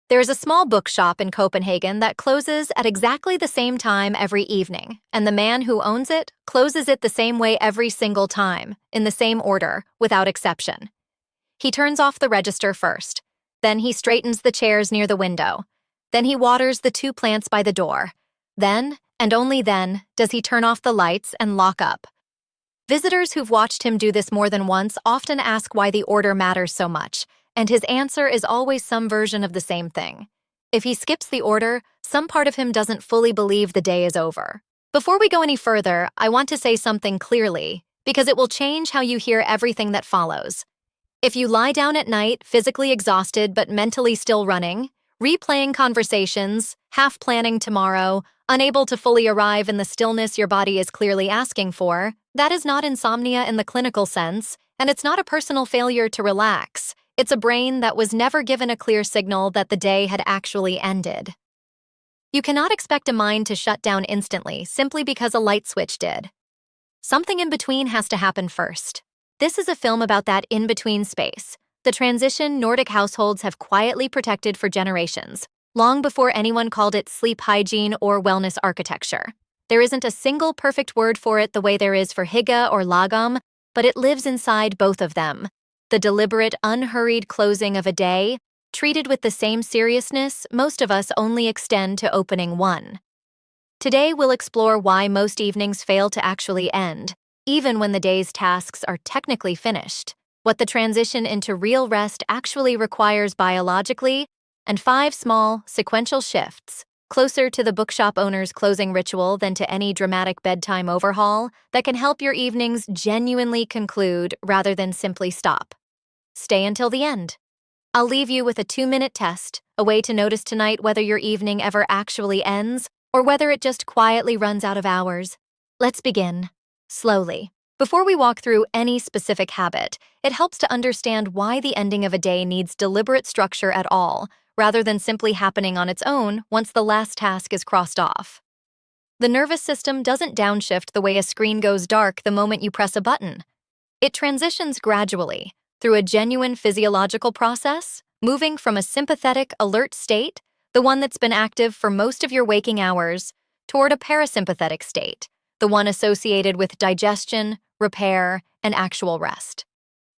There is a small bookshop in Copenhagen that closes at exactly the same time every evening, and the man who owns it closes it the same way every single time, in the same order, without exception. He turns off the register first. Then he straightens the chairs near the window. Then he waters the two plants by the door. Then, and only then, does he turn off the lights and lock up. Visitors who've watched him do this more than once often ask why the order matters so much, and his answer is always some version of the same thing. If he skips the order, some part of him doesn't fully believe the day is over. Before we go any further, I want to say something clearly, because it will change how you hear everything that follows. If you lie down at night, physically exhausted but mentally still running, replaying conversations, half planning tomorrow, unable to fully arrive in the stillness your body is clearly asking for, that is not insomnia in the clinical sense, and it's not a personal failure to relax. It's a brain that was never given a clear signal that the day had actually ended. You cannot expect a mind to shut down instantly simply because a light switch did. Something in between has to happen first. This is a film about that in-between space, the transition Nordic households have quietly protected for generations, long before anyone called it sleep hygiene or wellness architecture. There isn't a single perfect word for it the way there is for Hygge or lagom, but it lives inside both of them. The deliberate, unhurried closing of a day, treated with the same seriousness most of us only extend to opening one. Today we'll explore why most evenings fail to actually end, even when the day's tasks are technically finished, what the transition into real rest actually requires biologically, and 5 small, sequential shifts, closer to the bookshop owner's closing ritual than to any dramatic bedtime overhaul, that can help your evenings genuinely conclude rather than simply stop. Stay until the end. I'll leave you with a 2-minute test, a way to notice tonight whether your evening ever actually ends or whether it just quietly runs out of hours. Let's begin. Slowly. Before we walk through any specific habit, it helps to understand why the ending of a day needs deliberate structure at all, rather than simply happening on its own once the last task is crossed off. The nervous system doesn't downshift the way a screen goes dark the moment you press a button. It transitions gradually, through a genuine physiological process, moving from a sympathetic, alert state, the one that's been active for most of your waking hours, toward a parasympathetic state, the one associated with digestion, repair, and actual rest.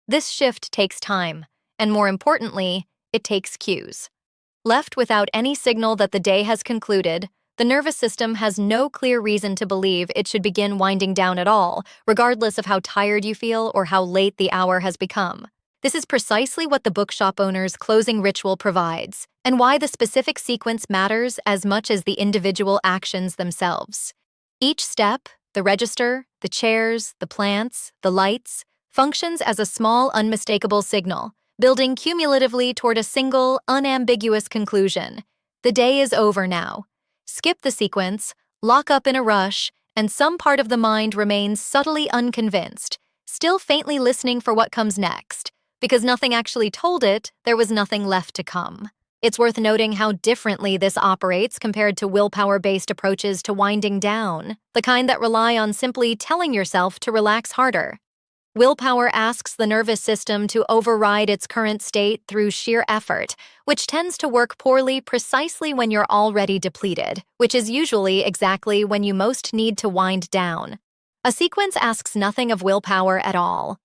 This shift takes time, and more importantly, it takes cues. Left without any signal that the day has concluded, the nervous system has no clear reason to believe it should begin winding down at all, regardless of how tired you feel or how late the hour has become. This is precisely what the bookshop owner's closing ritual provides, and why the specific sequence matters as much as the individual actions themselves. Each step, the register, the chairs, the plants, the lights, functions as a small, unmistakable signal, building cumulatively toward a single, unambiguous conclusion. The day is over now. Skip the sequence, lock up in a rush, and some part of the mind remains subtly unconvinced, still faintly listening for what comes next. Because nothing actually told it, there was nothing left to come. It's worth noting how differently this operates compared to willpower-based approaches to winding down, the kind that rely on simply telling yourself to relax harder. Willpower asks the nervous system to override its current state through sheer effort, which tends to work poorly precisely when you're already depleted, which is usually exactly when you most need to wind down. A sequence asks nothing of willpower at all.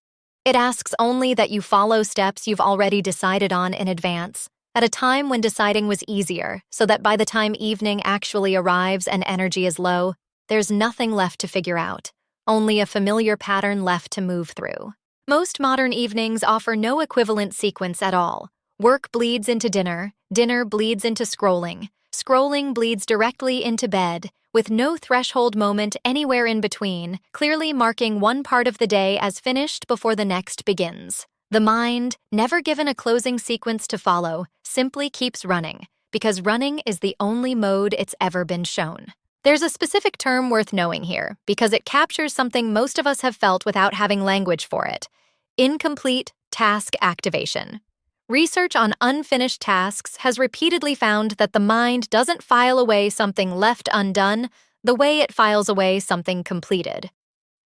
It asks only that you follow steps you've already decided on in advance, at a time when deciding was easier, so that by the time evening actually arrives and energy is low, there's nothing left to figure out. Only a familiar pattern left to move through. Most modern evenings offer no equivalent sequence at all. Work bleeds into dinner, dinner bleeds into scrolling, scrolling bleeds directly into bed, with no threshold moment anywhere in between, clearly marking one part of the day as finished before the next begins. The mind, never given a closing sequence to follow, simply keeps running, because running is the only mode it's ever been shown. There's a specific term worth knowing here, because it captures something most of us have felt without having language for it: incomplete task activation. Research on unfinished tasks has repeatedly found that the mind doesn't file away something left undone the way it files away something completed.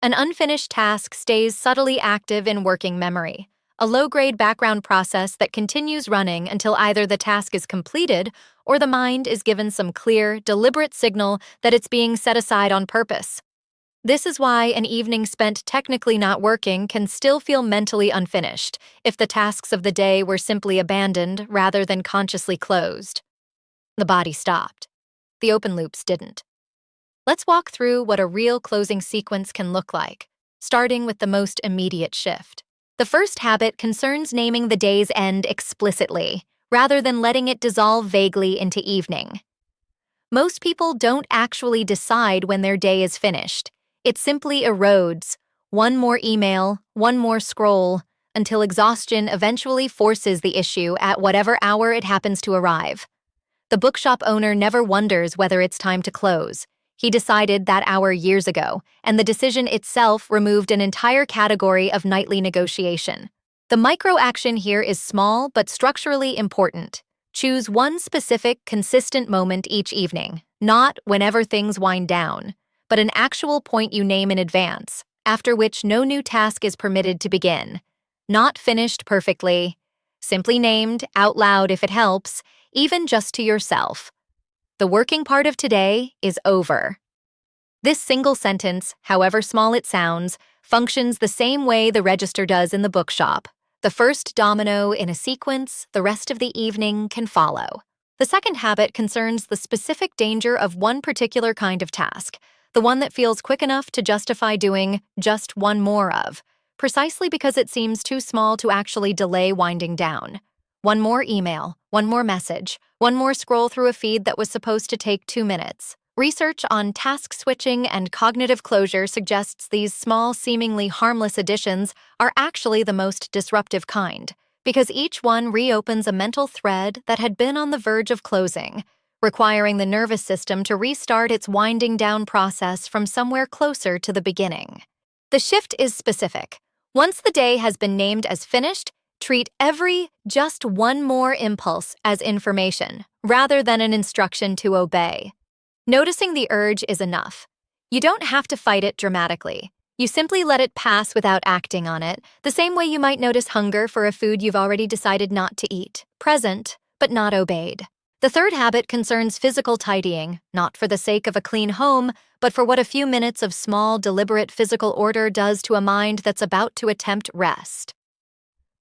An unfinished task stays subtly active in working memory, a low-grade background process that continues running until either the task is completed or the mind is given some clear, deliberate signal that it's being set aside on purpose. This is why an evening spent technically not working can still feel mentally unfinished if the tasks of the day were simply abandoned rather than consciously closed. The body stopped. The open loops didn't. Let's walk through what a real closing sequence can look like, starting with the most immediate shift. The first habit concerns naming the day's end explicitly, rather than letting it dissolve vaguely into evening. Most people don't actually decide when their day is finished. It simply erodes, one more email, one more scroll, until exhaustion eventually forces the issue at whatever hour it happens to arrive. The bookshop owner never wonders whether it's time to close. He decided that hour years ago, and the decision itself removed an entire category of nightly negotiation. The micro-action here is small but structurally important. Choose one specific, consistent moment each evening, not whenever things wind down, but an actual point you name in advance, after which no new task is permitted to begin. Not finished perfectly, simply named, out loud if it helps, even just to yourself. The working part of today is over. This single sentence, however small it sounds, functions the same way the register does in the bookshop. The first domino in a sequence, the rest of the evening can follow. The second habit concerns the specific danger of one particular kind of task, the one that feels quick enough to justify doing just one more of, precisely because it seems too small to actually delay winding down. One more email, one more message, one more scroll through a feed that was supposed to take 2 minutes. Research on task switching and cognitive closure suggests these small, seemingly harmless additions are actually the most disruptive kind, because each one reopens a mental thread that had been on the verge of closing, requiring the nervous system to restart its winding down process from somewhere closer to the beginning. The shift is specific. Once the day has been named as finished, treat every just one more impulse as information, rather than an instruction to obey. Noticing the urge is enough. You don't have to fight it dramatically. You simply let it pass without acting on it, the same way you might notice hunger for a food you've already decided not to eat. Present, but not obeyed. The third habit concerns physical tidying, not for the sake of a clean home, but for what a few minutes of small, deliberate physical order does to a mind that's about to attempt rest.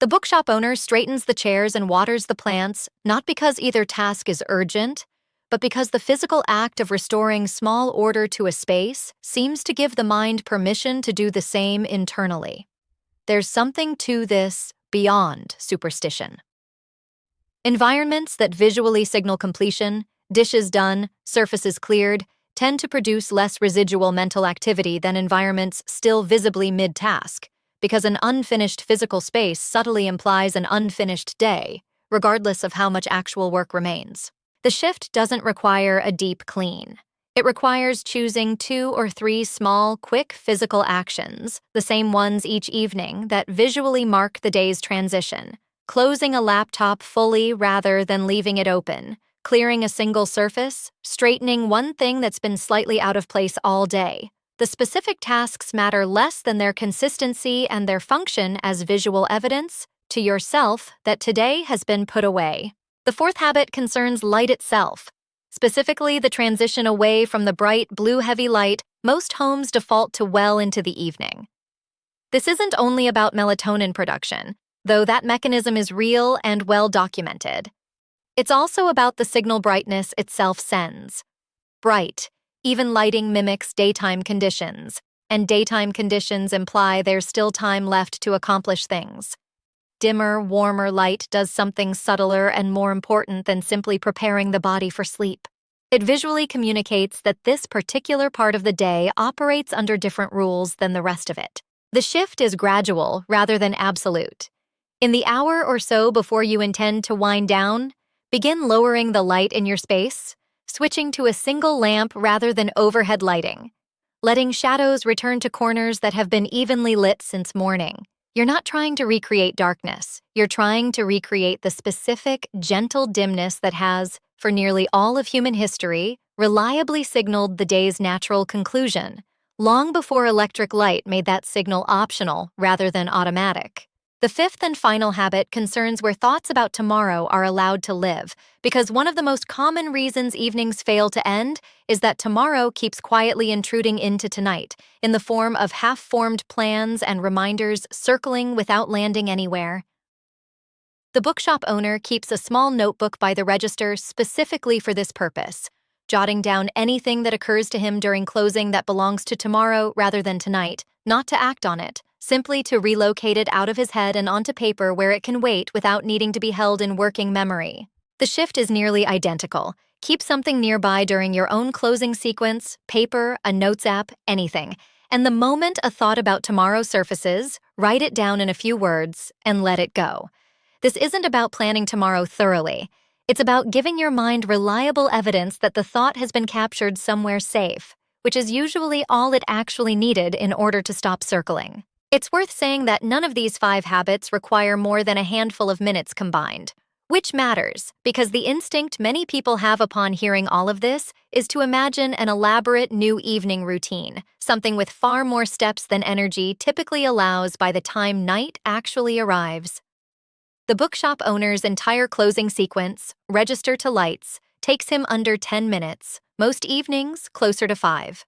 The bookshop owner straightens the chairs and waters the plants, not because either task is urgent, but because the physical act of restoring small order to a space seems to give the mind permission to do the same internally. There's something to this beyond superstition. Environments that visually signal completion, dishes done, surfaces cleared, tend to produce less residual mental activity than environments still visibly mid-task, because an unfinished physical space subtly implies an unfinished day, regardless of how much actual work remains. The shift doesn't require a deep clean. It requires choosing 2 or 3 small, quick physical actions, the same ones each evening, that visually mark the day's transition. Closing a laptop fully rather than leaving it open, clearing a single surface, straightening one thing that's been slightly out of place all day. The specific tasks matter less than their consistency and their function as visual evidence to yourself that today has been put away. The fourth habit concerns light itself, specifically the transition away from the bright blue heavy light most homes default to well into the evening. This isn't only about melatonin production, though that mechanism is real and well documented. It's also about the signal brightness itself sends. Bright, even lighting mimics daytime conditions, and daytime conditions imply there's still time left to accomplish things. Dimmer, warmer light does something subtler and more important than simply preparing the body for sleep. It visually communicates that this particular part of the day operates under different rules than the rest of it. The shift is gradual rather than absolute. In the hour or so before you intend to wind down, begin lowering the light in your space, switching to a single lamp rather than overhead lighting, letting shadows return to corners that have been evenly lit since morning. You're not trying to recreate darkness. You're trying to recreate the specific, gentle dimness that has, for nearly all of human history, reliably signaled the day's natural conclusion, long before electric light made that signal optional rather than automatic. The fifth and final habit concerns where thoughts about tomorrow are allowed to live, because one of the most common reasons evenings fail to end is that tomorrow keeps quietly intruding into tonight, in the form of half-formed plans and reminders circling without landing anywhere. The bookshop owner keeps a small notebook by the register specifically for this purpose, jotting down anything that occurs to him during closing that belongs to tomorrow rather than tonight, not to act on it, simply to relocate it out of his head and onto paper where it can wait without needing to be held in working memory. The shift is nearly identical. Keep something nearby during your own closing sequence, paper, a notes app, anything. And the moment a thought about tomorrow surfaces, write it down in a few words and let it go. This isn't about planning tomorrow thoroughly. It's about giving your mind reliable evidence that the thought has been captured somewhere safe, which is usually all it actually needed in order to stop circling. It's worth saying that none of these 5 habits require more than a handful of minutes combined, which matters because the instinct many people have upon hearing all of this is to imagine an elaborate new evening routine, something with far more steps than energy typically allows by the time night actually arrives. The bookshop owner's entire closing sequence, register to lights, takes him under 10 minutes, most evenings closer to 5.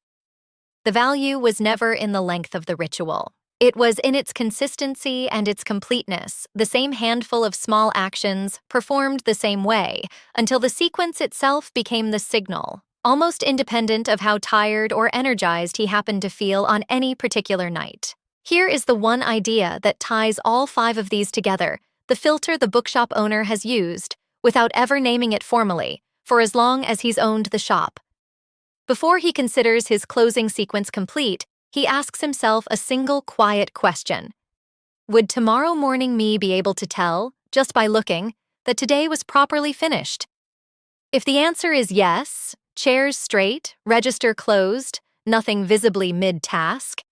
The value was never in the length of the ritual. It was in its consistency and its completeness, the same handful of small actions performed the same way, until the sequence itself became the signal, almost independent of how tired or energized he happened to feel on any particular night. Here is the one idea that ties all 5 of these together, the filter the bookshop owner has used, without ever naming it formally, for as long as he's owned the shop. Before he considers his closing sequence complete, he asks himself a single quiet question. Would tomorrow morning me be able to tell, just by looking, that today was properly finished? If the answer is yes, chairs straight, register closed, nothing visibly mid-task,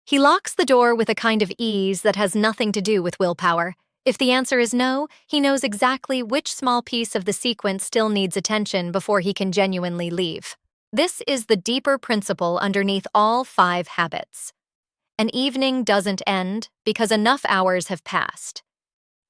he locks the door with a kind of ease that has nothing to do with willpower. If the answer is no, he knows exactly which small piece of the sequence still needs attention before he can genuinely leave. This is the deeper principle underneath all 5 habits. An evening doesn't end because enough hours have passed.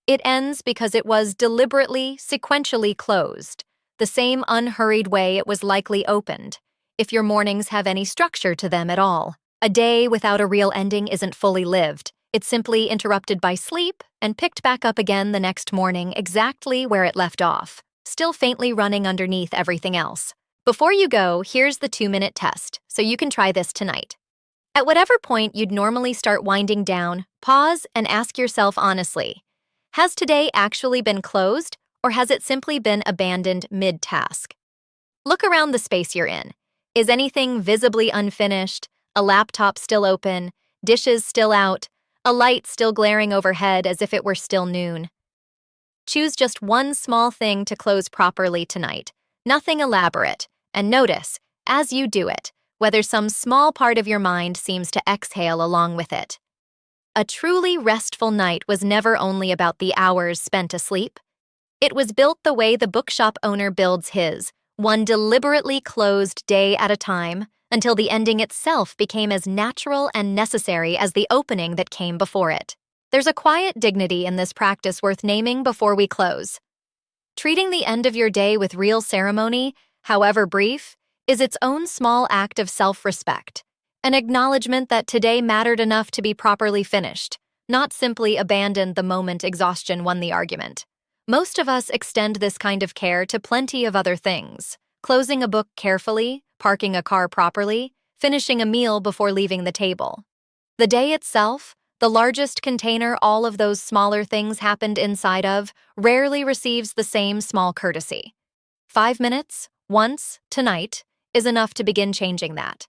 It ends because it was deliberately, sequentially closed, the same unhurried way it was likely opened, if your mornings have any structure to them at all. A day without a real ending isn't fully lived. It's simply interrupted by sleep and picked back up again the next morning exactly where it left off, still faintly running underneath everything else. Before you go, here's the 2-minute test, so you can try this tonight. At whatever point you'd normally start winding down, pause and ask yourself honestly, has today actually been closed, or has it simply been abandoned mid-task? Look around the space you're in. Is anything visibly unfinished, a laptop still open, dishes still out, a light still glaring overhead as if it were still noon? Choose just one small thing to close properly tonight, nothing elaborate, and notice, as you do it, whether some small part of your mind seems to exhale along with it. A truly restful night was never only about the hours spent asleep. It was built the way the bookshop owner builds his, one deliberately closed day at a time, until the ending itself became as natural and necessary as the opening that came before it. There's a quiet dignity in this practice worth naming before we close. Treating the end of your day with real ceremony, however brief, is its own small act of self-respect, an acknowledgement that today mattered enough to be properly finished, not simply abandoned the moment exhaustion won the argument. Most of us extend this kind of care to plenty of other things: closing a book carefully, parking a car properly, finishing a meal before leaving the table. The day itself, the largest container all of those smaller things happened inside of, rarely receives the same small courtesy. 5 minutes, once, tonight, is enough to begin changing that.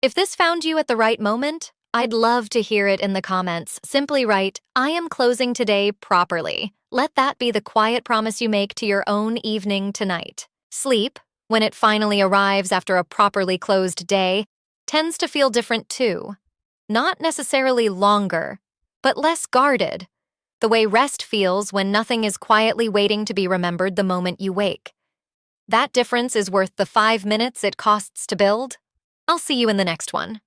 If this found you at the right moment, I'd love to hear it in the comments. Simply write, "I am closing today properly." Let that be the quiet promise you make to your own evening tonight. Sleep, when it finally arrives after a properly closed day, tends to feel different too. Not necessarily longer, but less guarded, the way rest feels when nothing is quietly waiting to be remembered the moment you wake. That difference is worth the 5 minutes it costs to build. I'll see you in the next one.